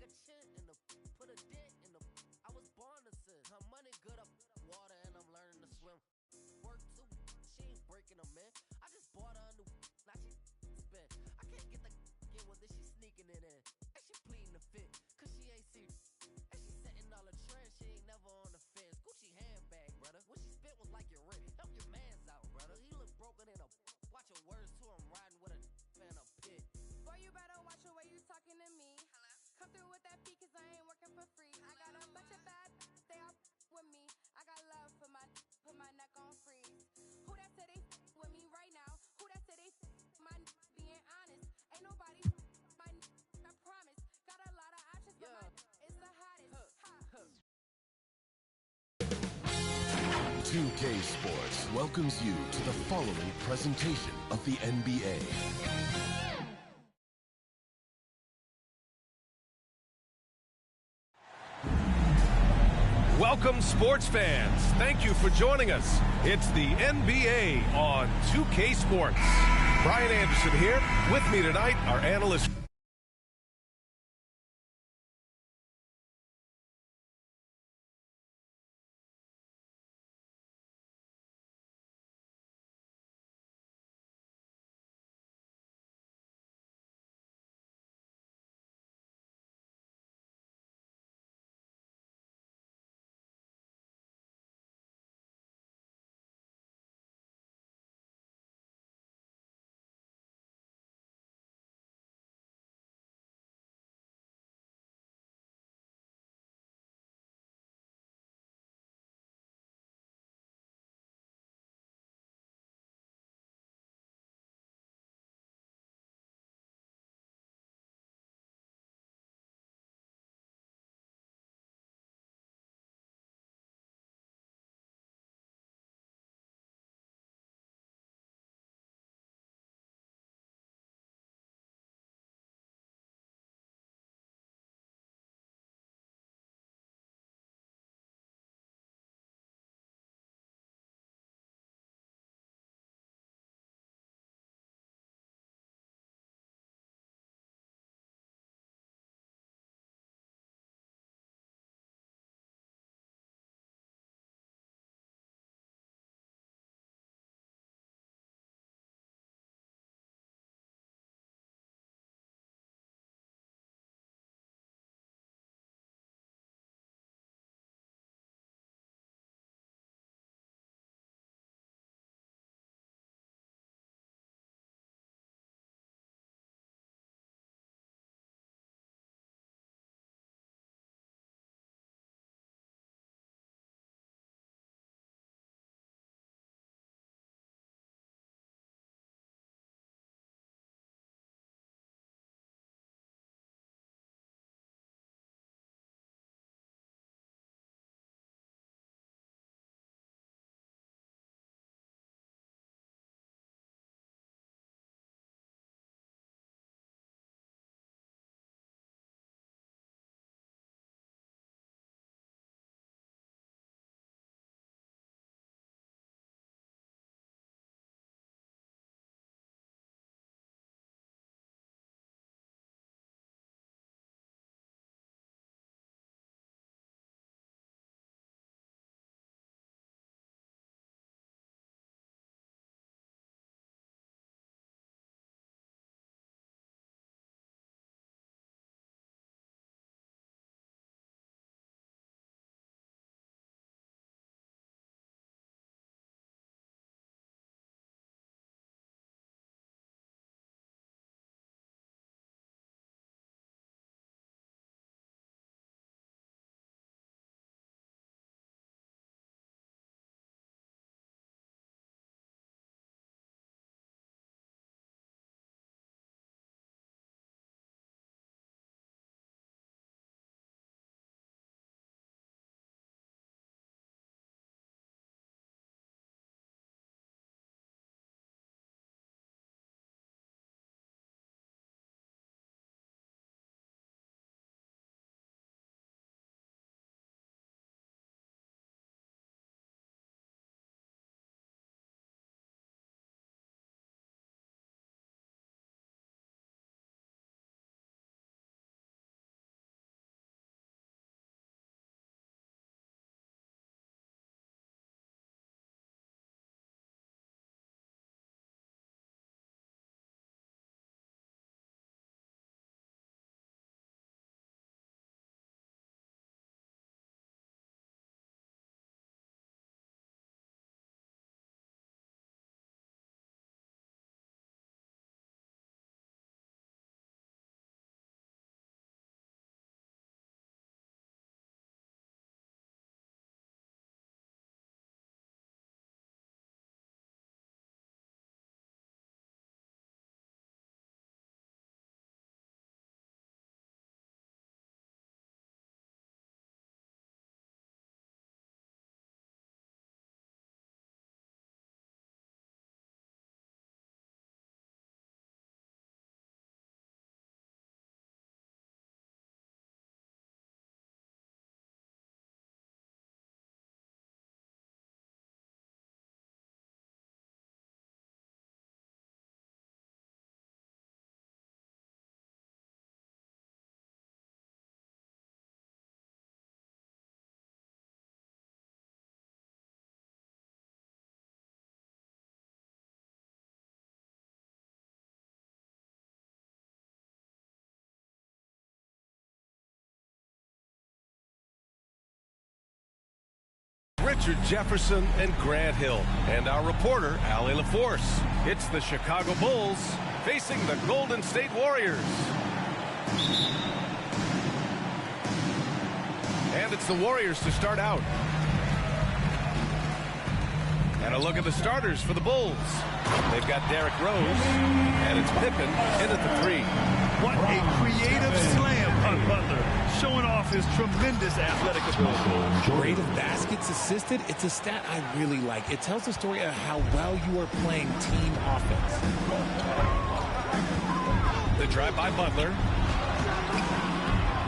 take a chin in the put a dent in the. I was born to sin. Her money good up water and I'm learning to swim. Work too, she ain't breaking them in. I just bought her a new, now she spin. I can't get the get with it, she sneaking it in. And she pleading the fit, cause she ain't see. And she setting all the trends, she ain't never on the fence. Gucci handbag, brother. What she spent was like your rent. Help your mans out, brother. He look broken in a. Watch your words too, I'm riding with a fan of pit. Boy, you better watch the way you talking to me. Hello? Come through with that beat, cause I ain't working for free. Hello? I got a bunch of bad, they all with me. I got love for put my neck on freeze. Who that said they with me right now? Who that said they my being honest? Ain't nobody my I promise. Got a lot of options, but my is the hottest. Ha. 2K Sports welcomes you to the following presentation of the NBA. Welcome, sports fans. Thank you for joining us. It's the NBA on 2K Sports. Brian Anderson here. With me tonight, our analyst. Richard Jefferson and Grant Hill, and our reporter, Allie LaForce. It's the Chicago Bulls facing the Golden State Warriors. And it's the Warriors to start out. And a look at the starters for the Bulls. They've got Derrick Rose, and it's Pippen in at the 3. What a creative slam on Butler, showing off his tremendous athletic ability. Rate of baskets assisted, it's a stat I really like. It tells the story of how well you are playing team offense. The drive by Butler.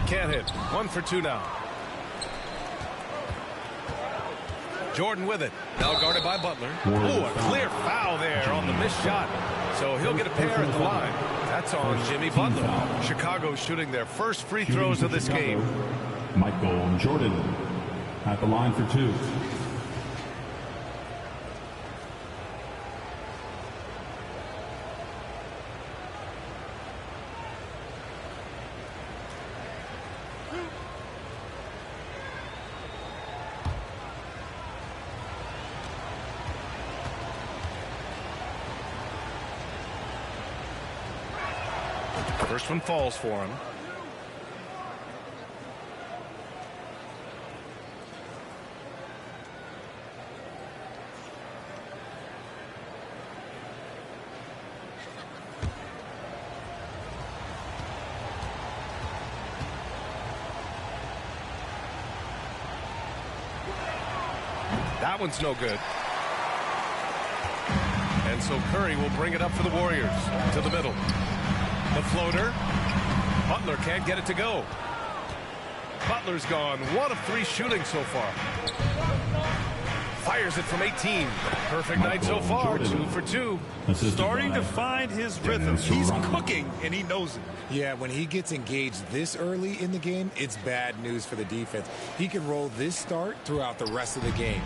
Can't hit. 1 for 2 now. Jordan with it. Now guarded by Butler. Oh, a clear foul there on the missed shot. So he'll get a pair at the line. That's on Jimmy Butler. Chicago shooting their first free throws of this game. Michael Jordan at the line for 2. First one falls for him. That one's no good. And so Curry will bring it up for the Warriors to the middle. The floater. Butler can't get it to go. Butler's gone 1 of 3 shooting so far. Fires it from 18. Perfect night so far. 2 for 2. Starting to find his rhythm. He's cooking, and he knows it. Yeah, when he gets engaged this early in the game, it's bad news for the defense. He can roll this start throughout the rest of the game.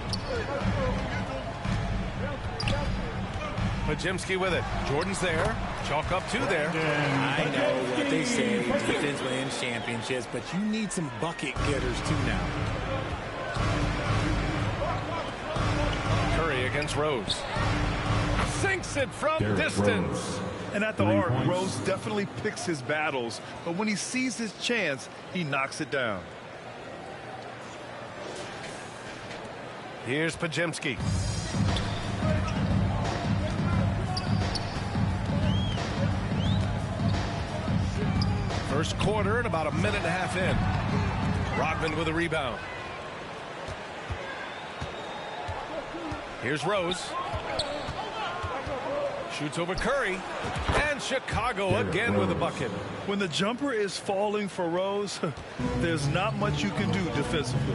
Pajemski with it. Jordan's there. Chalk up 2 there. I know what they say, defense wins championships, but you need some bucket getters too now. Curry against Rose. Sinks it from distance. And at the arc, Rose definitely picks his battles, but when he sees his chance, he knocks it down. Here's Pajemski. First quarter and about a minute and a half in. Rodman with a rebound. Here's Rose. Shoots over Curry. And Chicago again with a bucket. When the jumper is falling for Rose, there's not much you can do defensively.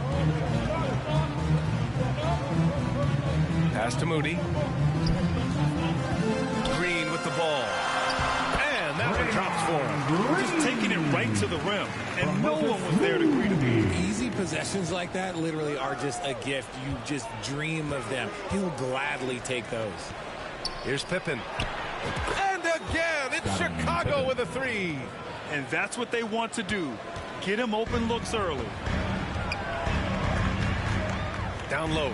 Pass to Moody. Green with the ball. And that one drops for him. Just taking it right to the rim, and no one was there to greet him. Easy possessions like that literally are just a gift. You just dream of them. He'll gladly take those. Here's Pippen. And again, it's Chicago with a 3. And that's what they want to do. Get him open looks early. Down low.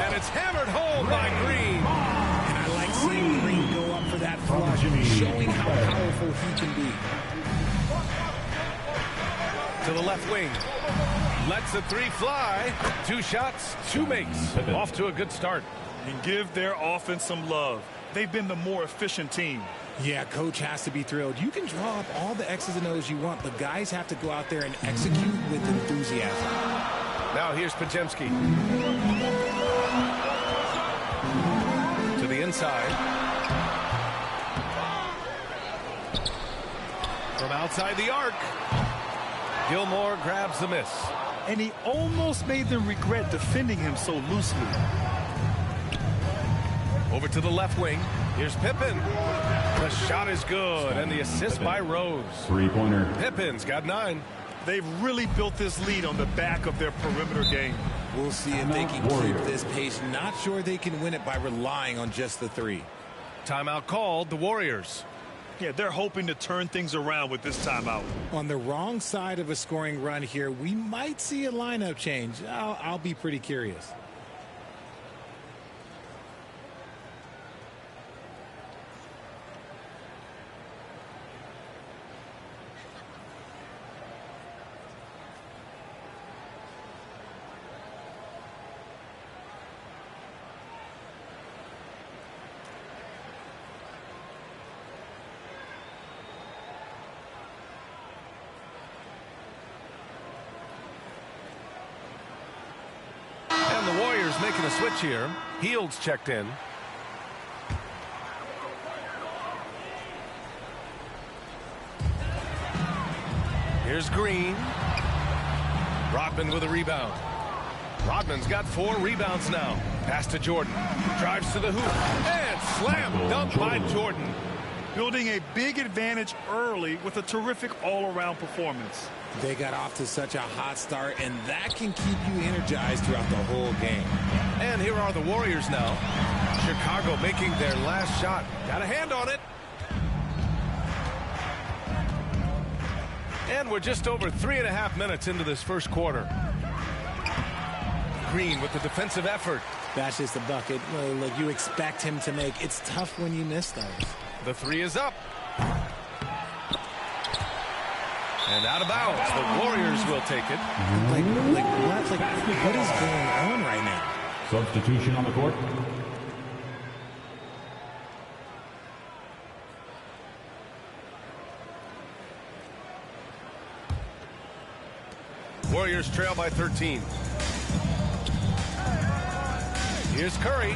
And it's hammered home by Green. And I like seeing Green go up for that flush, showing how powerful he can be. To the left wing. Lets the 3 fly. 2 shots, 2 makes. Off to a good start. And give their offense some love. They've been the more efficient team. Yeah, coach has to be thrilled. You can draw up all the X's and O's you want, but guys have to go out there and execute with enthusiasm. Now here's Pajemski. To the inside. From outside the arc. Gilmore grabs the miss. And he almost made them regret defending him so loosely. Over to the left wing. Here's Pippen. The shot is good, and the assist by Rose. 3-pointer. Pippen's got 9. They've really built this lead on the back of their perimeter game. We'll see if they can keep this pace. Not sure they can win it by relying on just the 3. Timeout called, the Warriors. Yeah, they're hoping to turn things around with this timeout. On the wrong side of a scoring run here, we might see a lineup change. I'll be pretty curious. And the Warriors making a switch here. Hield's checked in. Here's Green. Rodman with a rebound. Rodman's got 4 rebounds now. Pass to Jordan. Drives to the hoop. And slam dunk by Jordan. Building a big advantage early with a terrific all-around performance. They got off to such a hot start, and that can keep you energized throughout the whole game. And here are the Warriors now. Chicago making their last shot. Got a hand on it. And we're just over 3.5 minutes into this first quarter. Green with the defensive effort. That's just a bucket like you expect him to make. It's tough when you miss those. The 3 is up. And out of bounds. The Warriors will take it. What is going on right now? Substitution on the court. Warriors trail by 13. Here's Curry.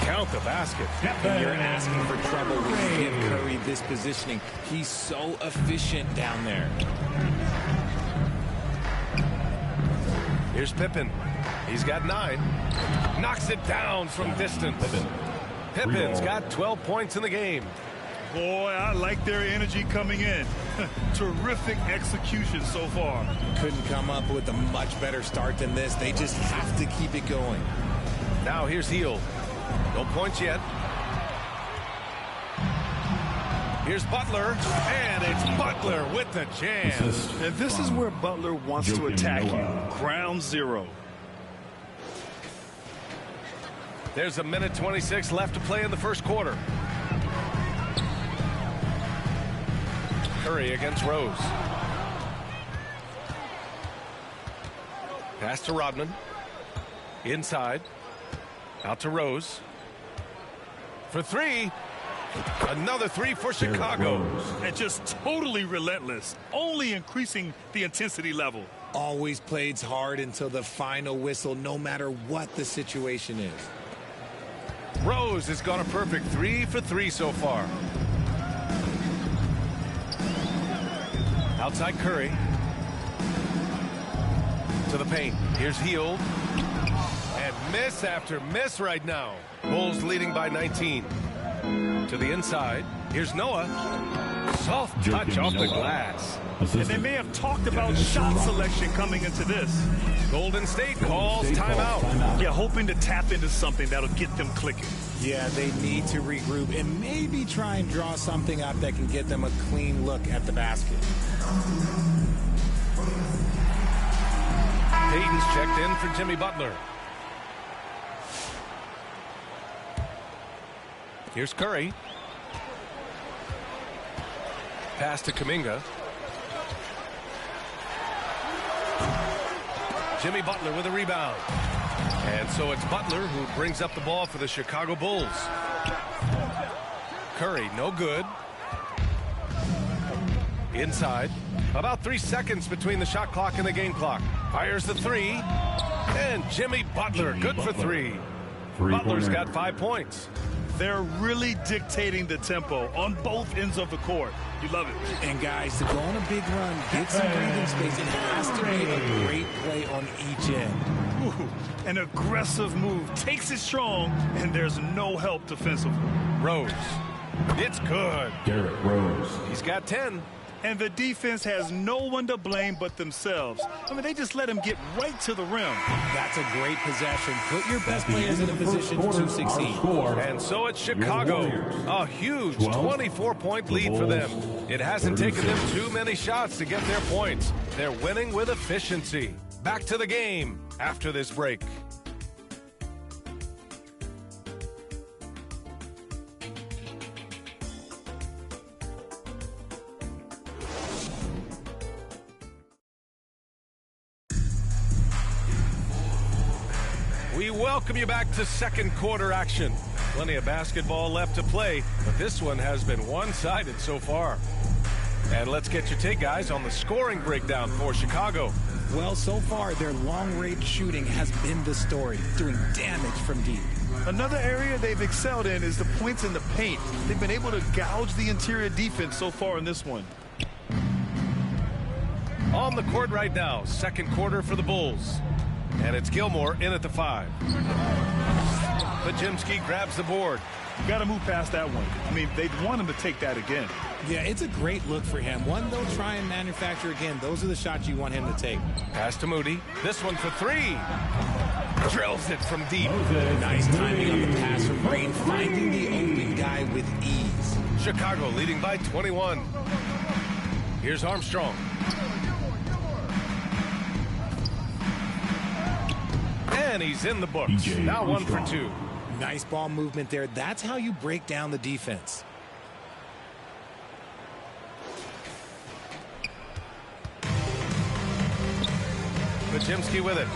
Count the basket. And you're asking for trouble when you give Curry this positioning. He's so efficient down there. Here's Pippen. He's got 9. Knocks it down from distance. Pippen's got 12 points in the game. Boy, I like their energy coming in. Terrific execution so far. Couldn't come up with a much better start than this. They just have to keep it going. Now here's Hield. No points yet. Here's Butler, and it's Butler with the jam. And this is where Butler wants to attack you. Ground zero. There's a minute 26 left to play in the first quarter. Curry against Rose. Pass to Rodman. Inside. Out to Rose. For 3. Another 3 for Chicago. And just totally relentless. Only increasing the intensity level. Always plays hard until the final whistle, no matter what the situation is. Rose has got a perfect 3 for 3 so far. Outside Curry. To the paint. Here's Hield. And miss after miss right now. Bulls leading by 19. To the inside. Here's Noah. Soft touch off the glass. And they may have talked about shot selection coming into this. Golden State calls timeout. Yeah, hoping to tap into something that'll get them clicking. Yeah, they need to regroup and maybe try and draw something up that can get them a clean look at the basket. Hayden's checked in for Jimmy Butler. Here's Curry. Pass to Kuminga. Jimmy Butler with a rebound. And so it's Butler who brings up the ball for the Chicago Bulls. Curry, no good. Inside. About 3 seconds between the shot clock and the game clock. Fires the 3. And Jimmy Butler, good for 3. Butler's got 5 points. They're really dictating the tempo on both ends of the court. You love it. And guys, to go on a big run, get some breathing space, it has to be a great play on each end. Ooh, an aggressive move, takes it strong, and there's no help defensively. Rose. It's good. Derrick Rose. He's got 10. And the defense has no one to blame but themselves. I mean, they just let him get right to the rim. That's a great possession. Put your best players in a position to succeed. And so it's Chicago. A huge 24-point lead for them. It hasn't taken them too many shots to get their points. They're winning with efficiency. Back to the game after this break. We welcome you back to second quarter action. Plenty of basketball left to play, but this one has been one-sided so far. And let's get your take, guys, on the scoring breakdown for Chicago. Well, so far, their long-range shooting has been the story, doing damage from deep. Another area they've excelled in is the points in the paint. They've been able to gouge the interior defense so far in this one. On the court right now, second quarter for the Bulls. And it's Gilmore in at the 5. Pajimski grabs the board. You got to move past that one. I mean, they'd want him to take that again. Yeah, it's a great look for him. One they'll try and manufacture again. Those are the shots you want him to take. Pass to Moody. This one for 3. Drills it from deep. Nice timing on the pass from Green, finding the open guy with ease. Chicago leading by 21. Here's Armstrong. And he's in the books. Now 1 for 2. Nice ball movement there. That's how you break down the defense. Pajimski with it.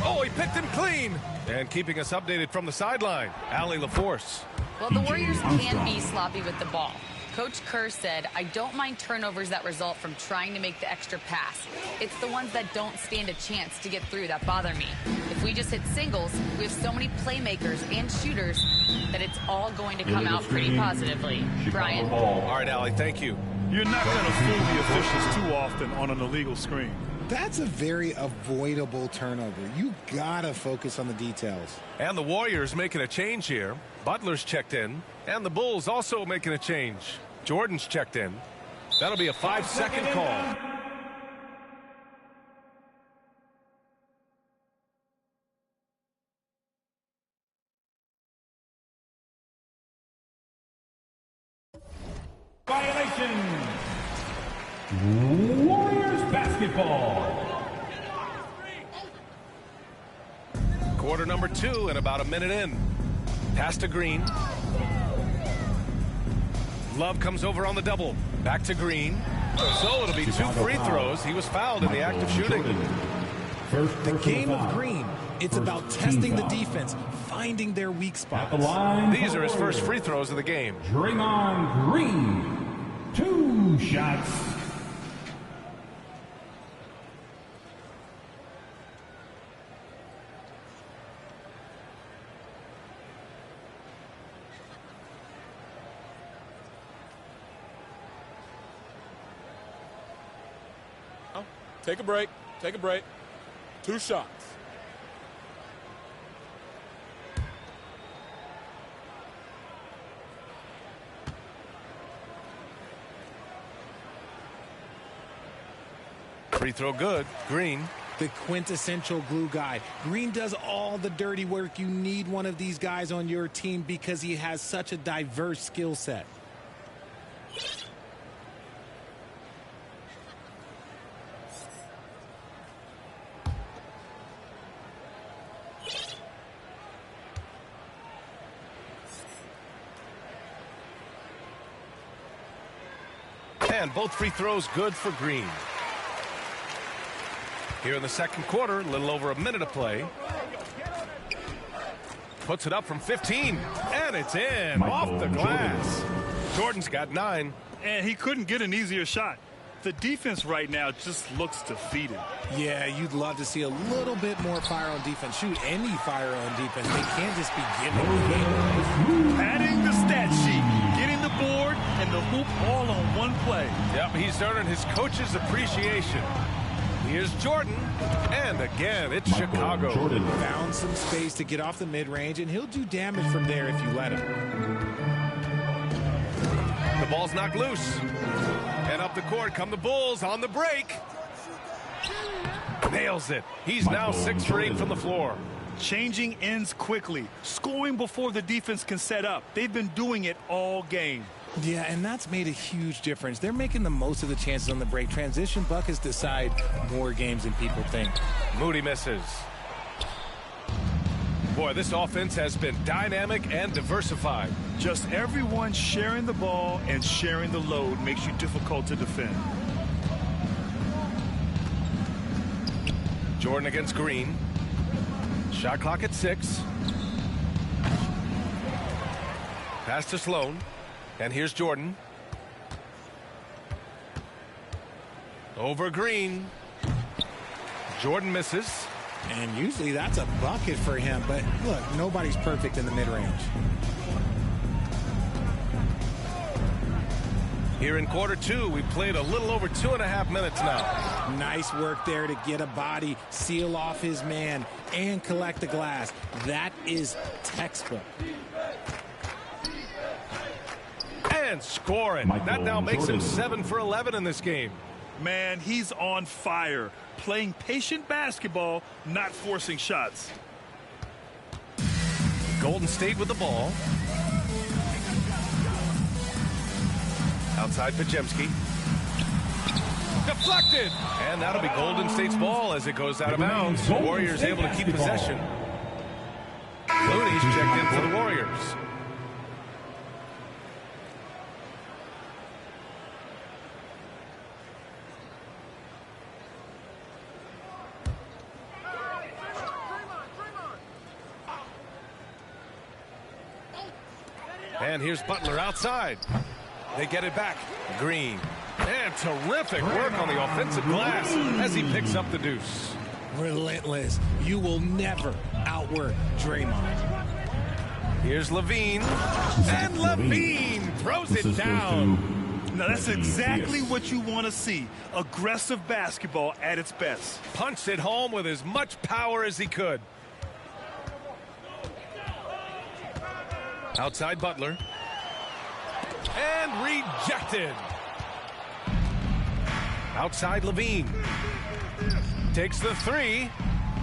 Oh, he picked him clean. And keeping us updated from the sideline, Allie LaForce. Well, the Warriors can be sloppy with the ball. Coach Kerr said, I don't mind turnovers that result from trying to make the extra pass. It's the ones that don't stand a chance to get through that bother me. If we just hit singles, we have so many playmakers and shooters that it's all going to come out pretty positively. Brian? All right, Allie, thank you. You're not going to fool the officials too often on an illegal screen. That's a very avoidable turnover. You gotta focus on the details. And the Warriors making a change here. Butler's checked in. And the Bulls also making a change. Jordan's checked in. That'll be a 5-second call. Violation. Warriors basketball. Quarter number 2 and about a minute in. Pass to Green. Love comes over on the double. Back to Green. So it'll be 2 free throws. He was fouled in the act of shooting. The game of Green, it's about testing the defense, finding their weak spots. These are his first free throws of the game. Draymond Green. 2 shots. Take a break. Take a break. 2 shots. Free throw good. Green. The quintessential glue guy. Green does all the dirty work. You need one of these guys on your team because he has such a diverse skill set. And both free throws good for Green. Here in the second quarter, a little over a minute of play. Puts it up from 15, and it's in, off the glass. Jordan's got 9. And he couldn't get an easier shot. The defense right now just looks defeated. Yeah, you'd love to see a little bit more fire on defense. Shoot, any fire on defense. They can't just be giving the game. Padding the stat sheet, getting the board and the hoop all on one play. Yep, he's earning his coach's appreciation. Here's Jordan, and again, it's Chicago. Jordan Found some space to get off the mid-range, and he'll do damage from there if you let him. The ball's knocked loose. And up the court come the Bulls on the break. Nails it. He's now 6 for 8 from the floor. Changing ends quickly, scoring before the defense can set up. They've been doing it all game. Yeah, and that's made a huge difference. They're making the most of the chances on the break. Transition buckets decide more games than people think. Moody misses. Boy, this offense has been dynamic and diversified. Just everyone sharing the ball and sharing the load makes you difficult to defend. Jordan against Green. Shot clock at 6. Pass to Sloan. And here's Jordan. Over Green. Jordan misses. And usually that's a bucket for him. But look, nobody's perfect in the mid-range. Here in quarter 2, we played a little over 2.5 minutes now. Nice work there to get a body, seal off his man, and collect the glass. That is textbook. And scoring. That now makes him 7 for 11 in this game. Man, he's on fire. Playing patient basketball, not forcing shots. Golden State with the ball. Outside Pajemski. Deflected. And that'll be Golden State's ball as it goes out of bounds. The Warriors able to keep possession. Looney's checked in for the Warriors. And here's Butler outside. They get it back. Green. And terrific work on the offensive glass as he picks up the deuce. Relentless. You will never outwork Draymond. Here's Levine. And Levine throws it down. Now that's exactly what you want to see. Aggressive basketball at its best. Punched it home with as much power as he could. Outside Butler. And rejected. Outside Levine. Takes the 3.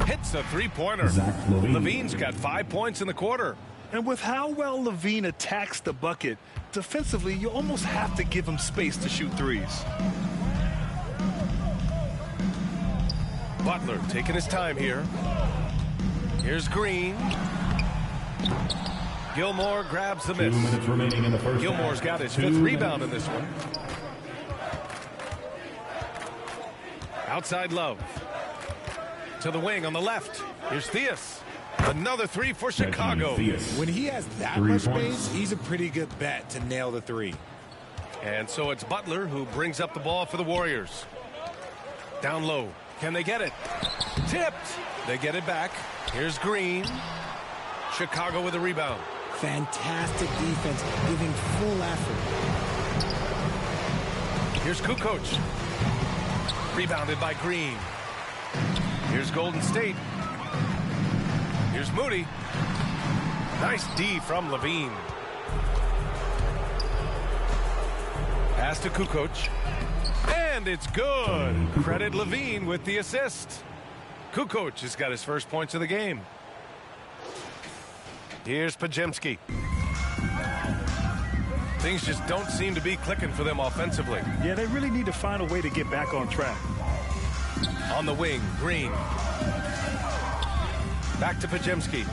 Hits a 3-pointer. Levine's got 5 points in the quarter. And with how well Levine attacks the bucket, defensively, you almost have to give him space to shoot threes. Butler taking his time here. Here's Green. Gilmore grabs the miss. 2 minutes remaining in the first Gilmore's half. got his 5th rebound in this one. Outside Love. To the wing on the left. Here's Theus. Another 3 for Chicago. When he has that much space, he's a pretty good bet to nail the 3. And so it's Butler who brings up the ball for the Warriors. Down low. Can they get it? Tipped. They get it back. Here's Green. Chicago with a rebound. Fantastic defense, giving full effort. Here's Kukoc. Rebounded by Green. Here's Golden State. Here's Moody. Nice D from Levine. Pass to Kukoc. And it's good. Credit Levine with the assist. Kukoc has got his first points of the game. Here's Pajemski. Things just don't seem to be clicking for them offensively. Yeah, they really need to find a way to get back on track. On the wing, Green. Back to Pajemski.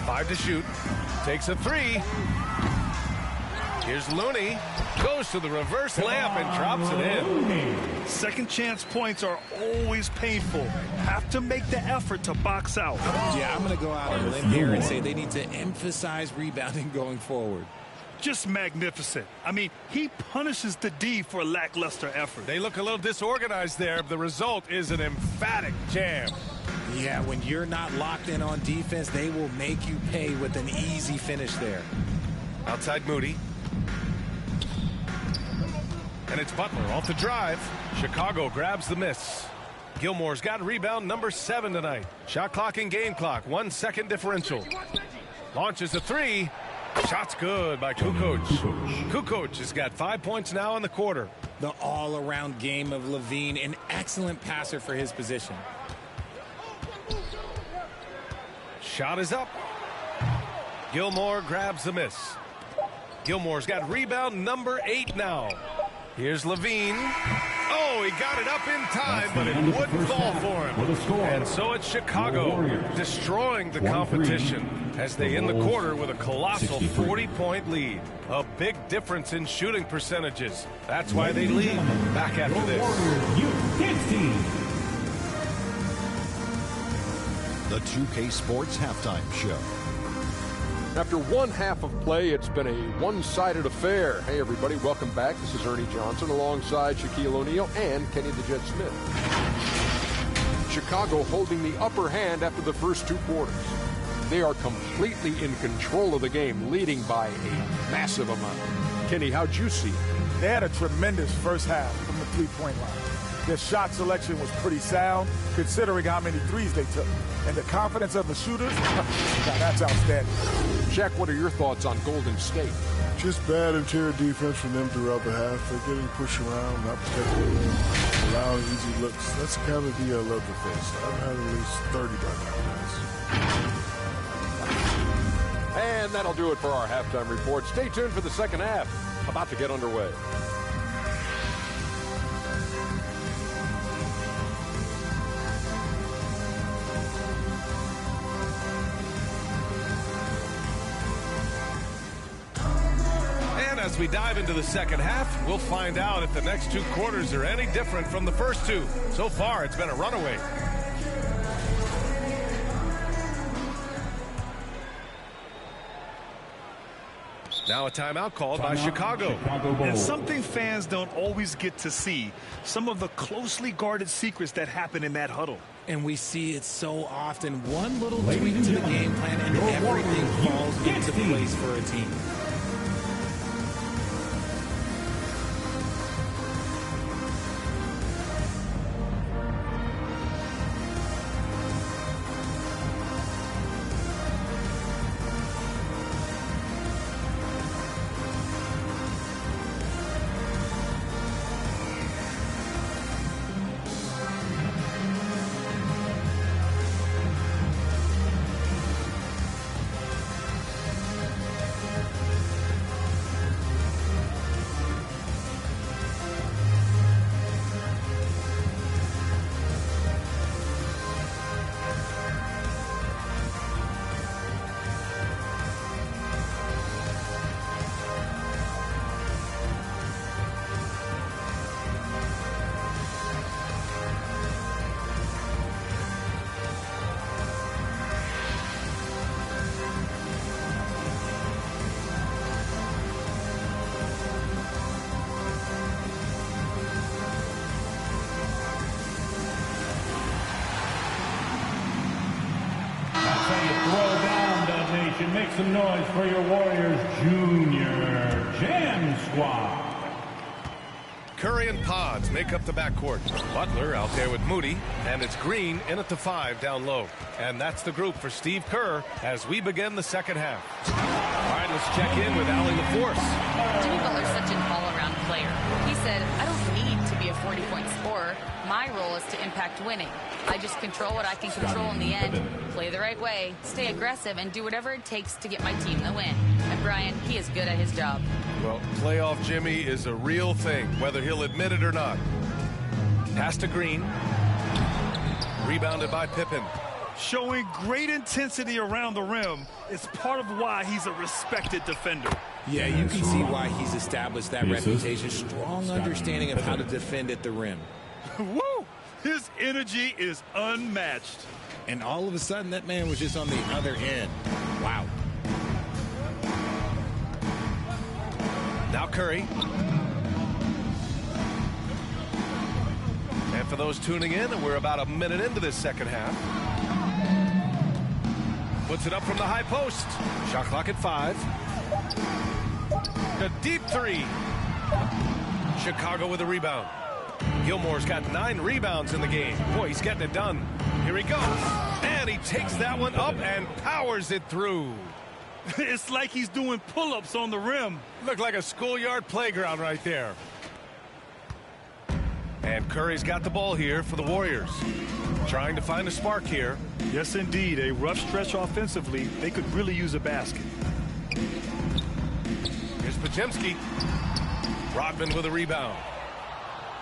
5 to shoot. Takes a 3. Here's Looney. Goes to the reverse layup and drops it in. Second chance points are always painful. Have to make the effort to box out. Yeah, I'm going to go out on a limb here and say they need to emphasize rebounding going forward. Just magnificent. I mean, he punishes the D for lackluster effort. They look a little disorganized there. The result is an emphatic jam. Yeah, when you're not locked in on defense, they will make you pay with an easy finish there. Outside Moody. And it's Butler off the drive. Chicago grabs the miss. Gilmore's got rebound number 7 tonight. Shot clock and game clock. 1 second differential. Launches a 3. Shot's good by Kukoc. Kukoc has got 5 points now in the quarter. The all-around game of Levine, an excellent passer for his position. Shot is up. Gilmore grabs the miss. Gilmore's got rebound number 8 now. Here's Levine. Oh, he got it up in time, but it wouldn't fall for him. And so it's Chicago destroying the competition as they end the quarter with a colossal 40-point lead. A big difference in shooting percentages. That's why they lead. Back after this. The 2K Sports Halftime Show. After one half of play, it's been a one-sided affair. Hey, everybody, welcome back. This is Ernie Johnson alongside Shaquille O'Neal and Kenny the Jet Smith. Chicago holding the upper hand after the first 2 quarters. They are completely in control of the game, leading by a massive amount. Kenny, how'd you see it? They had a tremendous first half from the three-point line. Their shot selection was pretty sound, considering how many threes they took. And the confidence of the shooters, that's outstanding. Shaq, what are your thoughts on Golden State? Just bad interior defense from them throughout the half. They're getting pushed around, not protecting, allowing easy looks. That's the kind of D I love to face. I've had at least 30 by now, guys. And that'll do it for our halftime report. Stay tuned for the second half. About to get underway. As we dive into the second half, we'll find out if the next 2 quarters are any different from the first 2. So far, it's been a runaway. Now a timeout called by Chicago. And something fans don't always get to see, some of the closely guarded secrets that happen in that huddle. And we see it so often. One little tweak to the game plan and everything falls into place for a team. Make some noise for your Warriors Junior Jam Squad. Curry and Pods make up the backcourt. Butler out there with Moody, and it's Green in at the 5 down low. And that's the group for Steve Kerr as we begin the second half. All right, let's check in with Allie LaForce. Jimmy Butler's such an all-around player. He said, I don't need to be a 40-point scorer. My role is to impact winning. I just control what I can control in the end, play the right way, stay aggressive, and do whatever it takes to get my team the win. And Brian, he is good at his job. Well, playoff Jimmy is a real thing, whether he'll admit it or not. Pass to Green. Rebounded by Pippen. Showing great intensity around the rim is part of why he's a respected defender. Yeah, you can see why he's established that reputation. Strong understanding of how to defend at the rim. Woo! His energy is unmatched. And all of a sudden, that man was just on the other end. Wow. Now Curry. And for those tuning in, we're about a minute into this second half. Puts it up from the high post. Shot clock at 5. A deep 3. Chicago with a rebound. Gilmore's got 9 rebounds in the game. Boy, he's getting it done. Here he goes. And he takes that one up and powers it through. It's like he's doing pull-ups on the rim. Looked like a schoolyard playground right there. And Curry's got the ball here for the Warriors. Trying to find a spark here. Yes, indeed. A rough stretch offensively. They could really use a basket. Here's Podziemski. Rodman with a rebound.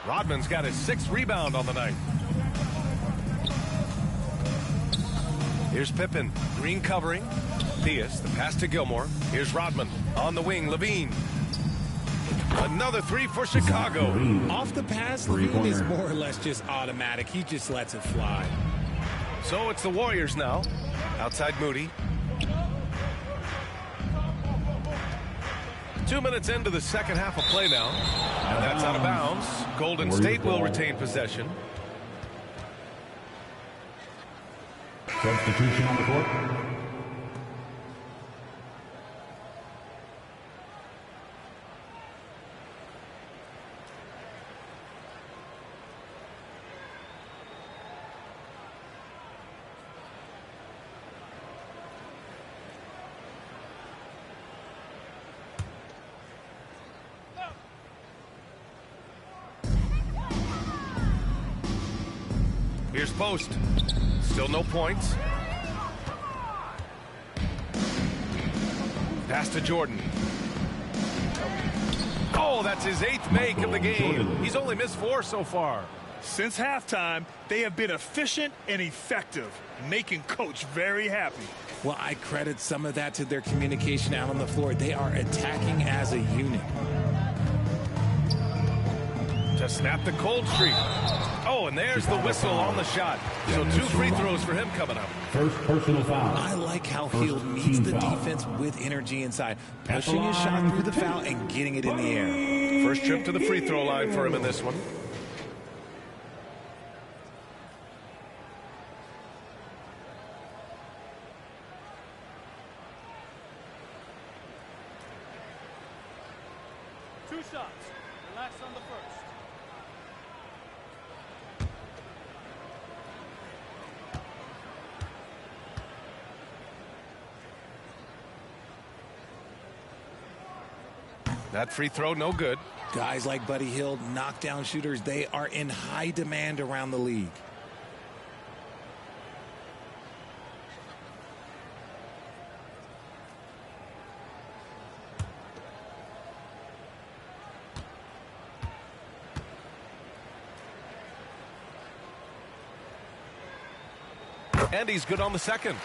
Rodman's got his 6th rebound on the night. Here's Pippen. Green covering. Theus, the pass to Gilmore. Here's Rodman. On the wing, Levine. Another 3 for Chicago. Off the pass, Levine is more or less just automatic. He just lets it fly. So it's the Warriors now. Outside Moody. 2 minutes into the second half of play now. And that's out of bounds. Golden State will retain possession. Substitution on the court. Here's Post. Still no points. Pass to Jordan. Oh, that's his 8th make of the game. He's only missed 4 so far. Since halftime, they have been efficient and effective, making Coach very happy. Well, I credit some of that to their communication out on the floor. They are attacking as a unit. To snap the cold streak. Oh, and there's the whistle on the shot. So 2 free throws for him coming up. First personal foul. I like how Hield meets the defense with energy inside, pushing his shot through the foul and getting it in the air. First trip to the free throw line for him in this one. Two shots. Relax on the first. That free throw, no good. Guys like Buddy Hield, knockdown shooters, they are in high demand around the league. And he's good on the second.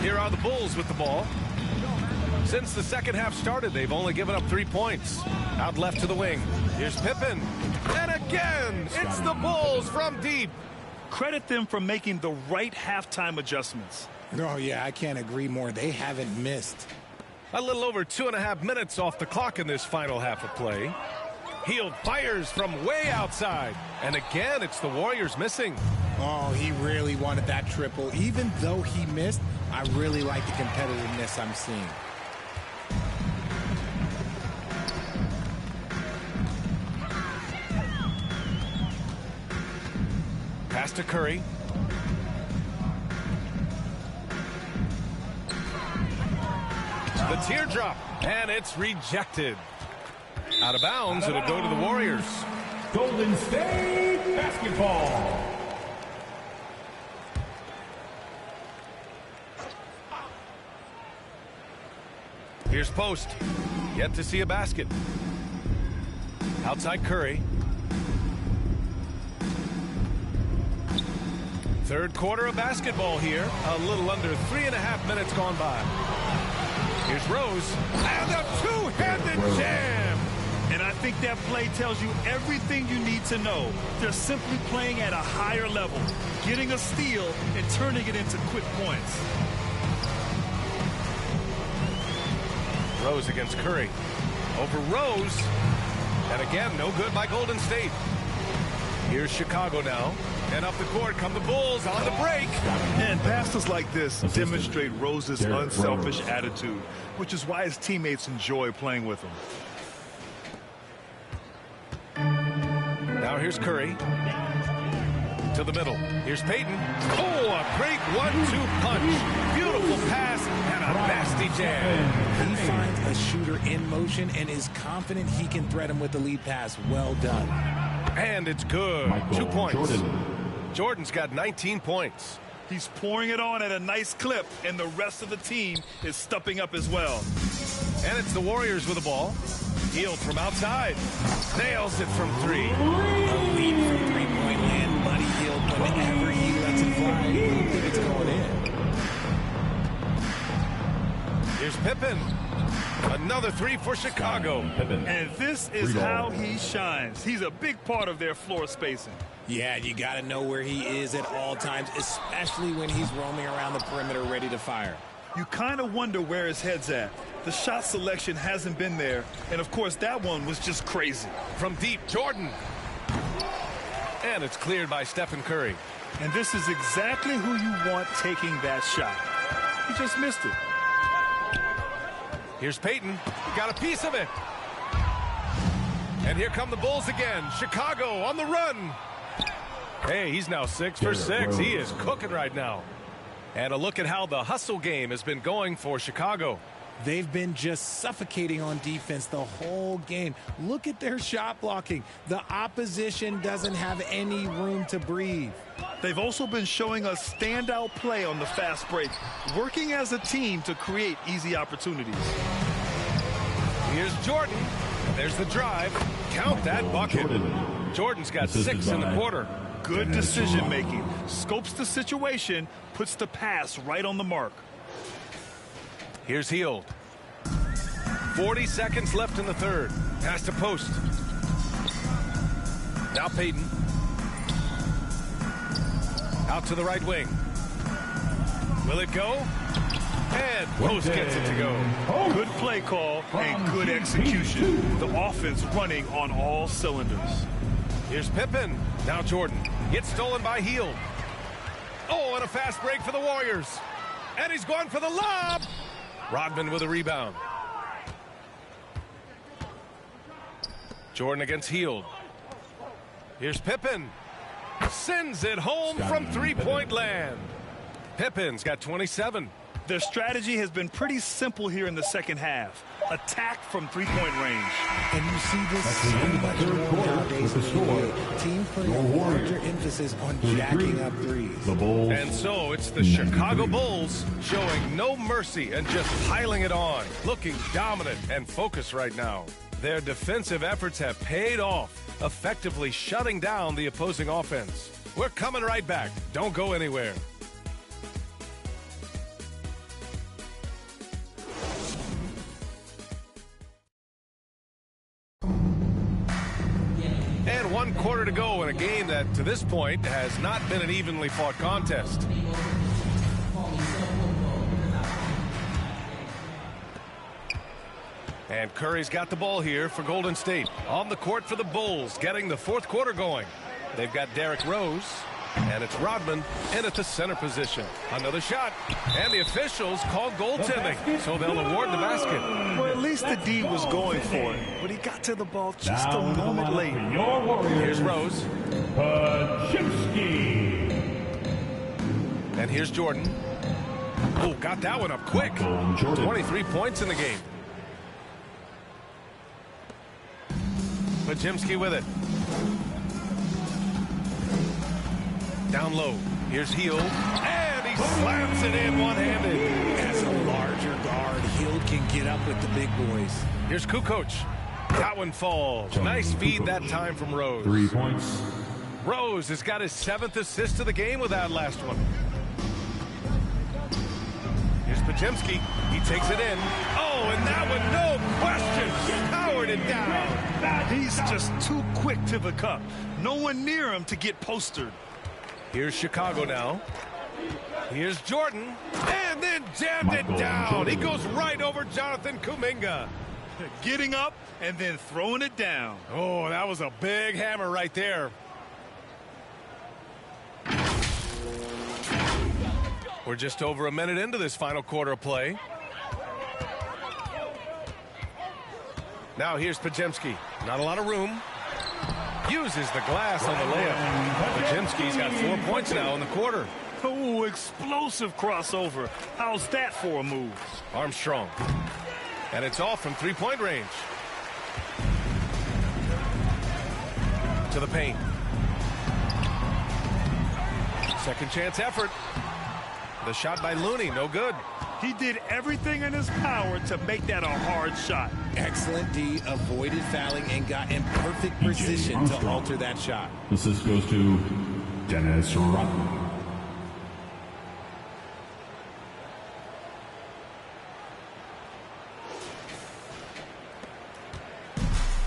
Here are the Bulls with the ball. Since the second half started, they've only given up 3 points. Out left to the wing. Here's Pippen. And again, it's the Bulls from deep. Credit them for making the right halftime adjustments. Oh, yeah, I can't agree more. They haven't missed. A little over 2.5 minutes off the clock in this final half of play. Hield fires from way outside. And again, it's the Warriors missing. Oh, he really wanted that triple. Even though he missed, I really like the competitiveness I'm seeing. Pass to Curry. The teardrop, and it's rejected. Out of bounds, it'll go to the Warriors. Golden State basketball. Here's Post. Yet to see a basket. Outside Curry. Third quarter of basketball here. A little under 3.5 minutes gone by. Here's Rose. And a two-handed jam. And I think that play tells you everything you need to know. They're simply playing at a higher level, getting a steal and turning it into quick points. Rose against Curry. Over Rose. And again, no good by Golden State. Here's Chicago now. And up the court come the Bulls on the break. And passes like this demonstrate Rose's unselfish attitude, which is why his teammates enjoy playing with him. Now here's Curry. to the middle. Here's Payton. Oh, a great 1-2 punch. Beautiful pass and a nasty jam. He finds a shooter in motion and is confident he can threat him with the lead pass. Well done. And it's good. 2 points. Jordan's got 19 points. He's pouring it on at a nice clip, and the rest of the team is stepping up as well. And it's the Warriors with the ball. Hield from outside. Nails it from 3. A lead from three-point land. Buddy Hield, whenever he lets it fly, I don't think it's going in. Here's Pippen. Another 3 for Chicago. And this is how he shines. He's a big part of their floor spacing. Yeah, you got to know where he is at all times, especially when he's roaming around the perimeter ready to fire. You kind of wonder where his head's at. The shot selection hasn't been there, and of course that one was just crazy. From deep, Jordan. And it's cleared by Stephen Curry. And this is exactly who you want taking that shot. He just missed it. Here's Payton. Got a piece of it. And here come the Bulls again. Chicago on the run. Hey, he's now 6 for 6. He is cooking right now. And a look at how the hustle game has been going for Chicago. They've been just suffocating on defense the whole game. Look at their shot blocking. The opposition doesn't have any room to breathe. They've also been showing us standout play on the fast break, working as a team to create easy opportunities. Here's Jordan. There's the drive. Count that bucket. Jordan's got 6 in the quarter. Good decision making. Scopes the situation, puts the pass right on the mark. Here's Hield. 40 seconds left in the third. Pass to post. Now Payton. Out to the right wing. Will it go? And Post gets it to go. Good play call and good execution. The offense running on all cylinders. Here's Pippen. Now Jordan. Gets stolen by Hield. Oh, and a fast break for the Warriors. And he's going for the lob. Rodman with a rebound. Jordan against Hield. Here's Pippen. Sends it home from three-point land. Pippen's got 27. Their strategy has been pretty simple here in the second half. Attack from three-point range. And you see this so much more nowadays in the NBA. Teams putting a larger emphasis on jacking up threes. And so it's the Chicago Bulls showing no mercy and just piling it on. Looking dominant and focused right now. Their defensive efforts have paid off, effectively shutting down the opposing offense. We're coming right back. Don't go anywhere. And 1 quarter to go in a game that, to this point, has not been an evenly fought contest. And Curry's got the ball here for Golden State. On the court for the Bulls, getting the fourth quarter going. They've got Derrick Rose, and it's Rodman in at the center position. Another shot, and the officials call goaltending, so they'll award the basket. Well, at least the D was going for it, but he got to the ball just a moment late. Here's Rose. And here's Jordan. Oh, got that one up quick. 23 points in the game. Pajimski with it. Down low. Here's Hield. And he slams it in one-handed. As a larger guard, Hield can get up with the big boys. Here's Kukoc. That one falls. Nice feed that time from Rose. 3 points. Rose has got his 7th assist of the game with that last one. Here's Pajimski. He takes it in. Oh, and that one, no question, powered it down. He's just too quick to the cup. No one near him to get postered. Here's Chicago now. Here's Jordan. And then jammed it down. He goes right over Jonathan Kuminga. Getting up and then throwing it down. Oh, that was a big hammer right there. We're just over a minute into this final quarter of play. Now here's Pajimski. Not a lot of room. Uses the glass on the layup. Pajemski's got 4 points now in the quarter. Oh, explosive crossover. How's that for a move? Armstrong. And it's all from three-point range. To the paint. Second chance effort. The shot by Looney, no good. He did everything in his power to make that a hard shot. Excellent D, avoided fouling and got in perfect position to alter that shot. Assist goes to Dennis Rodman.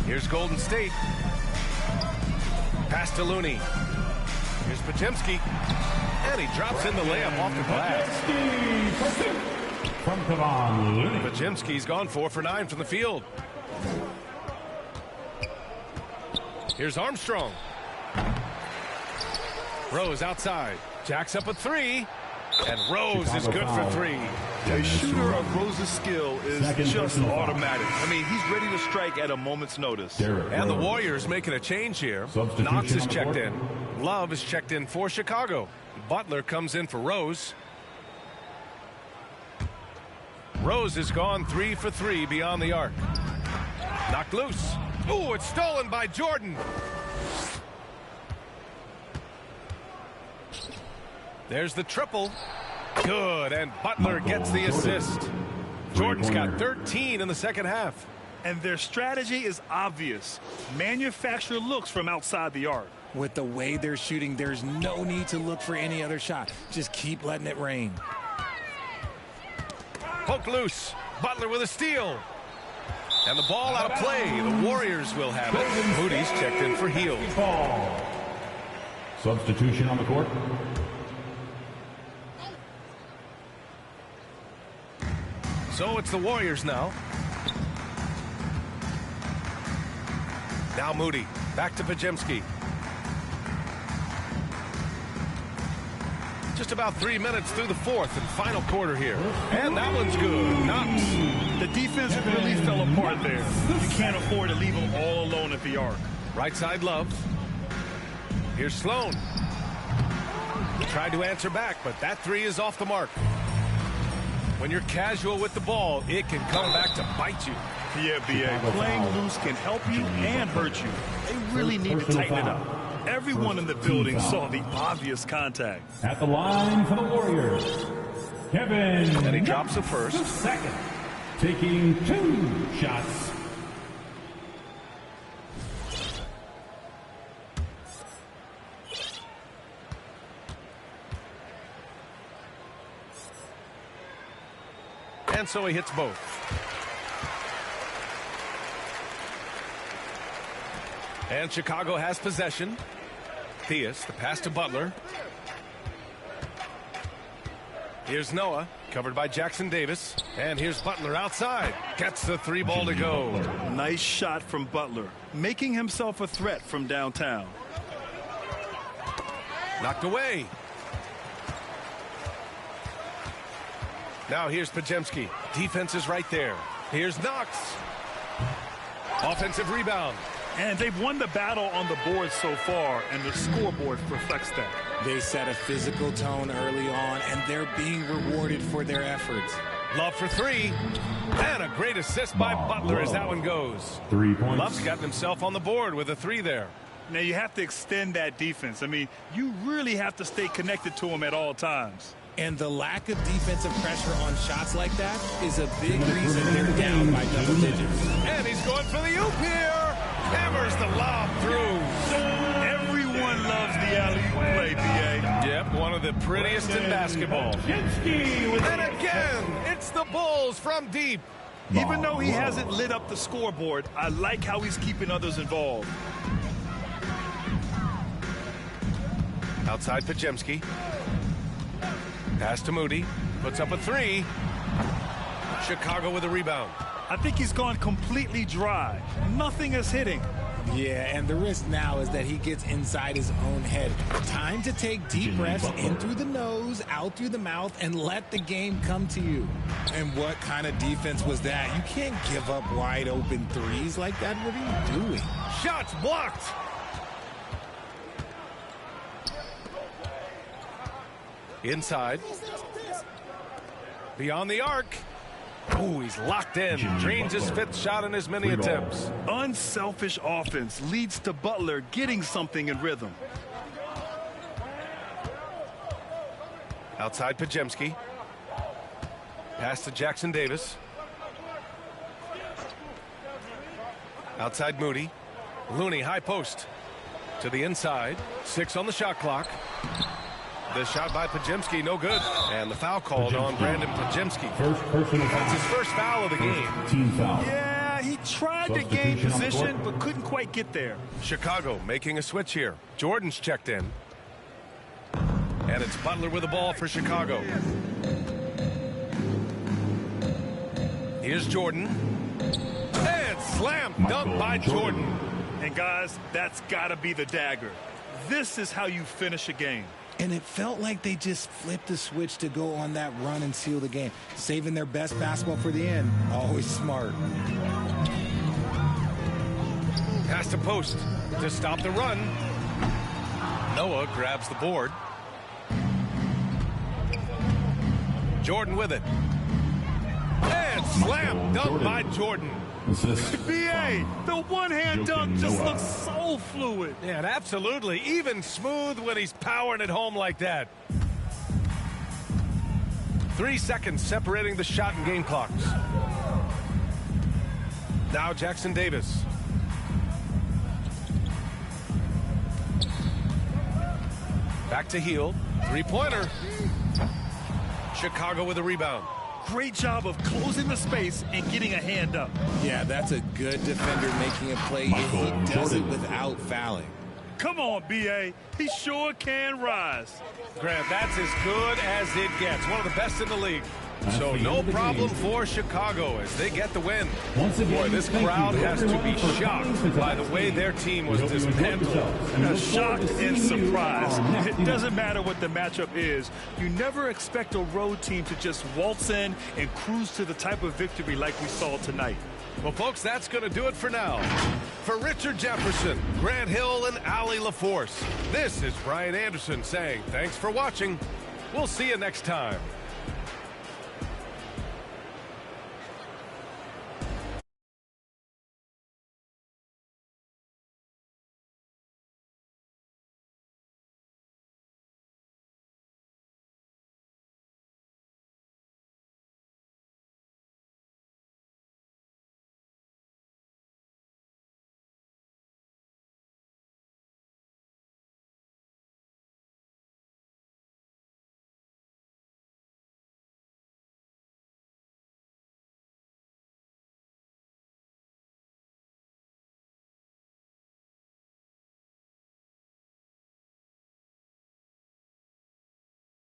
Here's Golden State. Pass to Looney. Here's Pajemski. And he drops in the layup off the glass. From Kevon Looney. Pajemski's gone 4 for 9 from the field. Here's Armstrong. Rose outside. Jacks up a 3. And Rose is good for 3. A shooter of Rose's skill is just automatic. I mean, he's ready to strike at a moment's notice. And the Warriors making a change here. Knox is checked in. Love is checked in for Chicago. Butler comes in for Rose. Rose has gone 3 for 3 beyond the arc. Knocked loose. Ooh, it's stolen by Jordan. There's the triple. Good, and Butler gets the assist. Jordan's got 13 in the second half. And their strategy is obvious. Manufacture looks from outside the arc. With the way they're shooting, there's no need to look for any other shot. Just keep letting it rain. Poke loose. Butler with a steal. And the ball out of play. The Warriors will have it. Moody's checked in for Hield. Substitution on the court. So it's the Warriors now. Now Moody. Back to Pajemski. Just about 3 minutes through the fourth and final quarter here. And that one's good. Knox. The defense really fell apart there. You can't afford to leave them all alone at the arc. Right side Love. Here's Sloan. Tried to answer back, but that 3 is off the mark. When you're casual with the ball, it can come back to bite you. Yeah, B.A. Playing loose can help you and hurt you. They really need to tighten it up. Everyone in the building saw the obvious contact. At the line for the Warriors, Kevin. And he drops the first. Second, taking 2 shots. And so he hits both. And Chicago has possession. Theus, the pass to Butler. Here's Noah, covered by Jackson Davis. And here's Butler outside. Gets the 3 ball to go. Nice shot from Butler, making himself a threat from downtown. Knocked away. Now here's Pajemski. Defense is right there. Here's Knox. Offensive rebound. And they've won the battle on the board so far, and the scoreboard reflects that. They set a physical tone early on, and they're being rewarded for their efforts. Love for 3. And a great assist by Butler as that one goes. 3 points. Love's gotten himself on the board with a 3 there. Now you have to extend that defense. I mean, you really have to stay connected to him at all titimes. And the lack of defensive pressure on shots like that is a big reason they're down by double digits. And he's going for the oop here. Hammers the lob through. Everyone loves the alley-oop play, B.A. Yep, one of the prettiest in basketball. And again, it's the Bulls from deep. Even though he hasn't lit up the scoreboard, I like how he's keeping others involved. Outside Pajemski. Pass to Moody. Puts up a 3. Chicago with a rebound. I think he's gone completely dry. Nothing is hitting. Yeah, and the risk now is that he gets inside his own head. Time to take deep breaths in through the nose, out through the mouth, and let the game come to you. And what kind of defense was that? You can't give up wide open threes like that. What are you doing? Shots blocked. Inside. Beyond the arc. Oh, he's locked in. Drains his 5th shot in as many attempts. Unselfish offense leads to Butler getting something in rhythm. Outside Pajemski. Pass to Jackson Davis. Outside Moody. Looney, high post. To the inside. 6 on the shot clock. The shot by Pajemski, no good. And the foul called on Brandon Pajemski. That's his first foul of the game. Team foul. Yeah, he tried to gain position, but couldn't quite get there. Chicago making a switch here. Jordan's checked in. And it's Butler with the ball for Chicago. Here's Jordan. And slam dunk by Jordan. And guys, that's got to be the dagger. This is how you finish a game. And it felt like they just flipped the switch to go on that run and seal the game. Saving their best basketball for the end. Always smart. Pass to post to stop the run. Noah grabs the board. Jordan with it. And slam dunk by Jordan. B.A., the one-hand dunk just looks so fluid. Yeah, and absolutely. Even smooth when he's powering it home like that. 3 seconds separating the shot and game clocks. Now Jackson Davis. Back to Heel. 3-pointer. Chicago with a rebound. Great job of closing the space and getting a hand up. Yeah, that's a good defender making a play, and he does it without fouling. Come on, B.A. He sure can rise. Grant, that's as good as it gets. One of the best in the league. So no problem for Chicago as they get the win. Boy, this crowd has to be shocked by the way their team was dismantled. Shocked and surprised. It doesn't matter what the matchup is. You never expect a road team to just waltz in and cruise to the type of victory like we saw tonight. Well, folks, that's going to do it for now. For Richard Jefferson, Grant Hill, and Allie LaForce, this is Brian Anderson saying thanks for watching. We'll see you next time.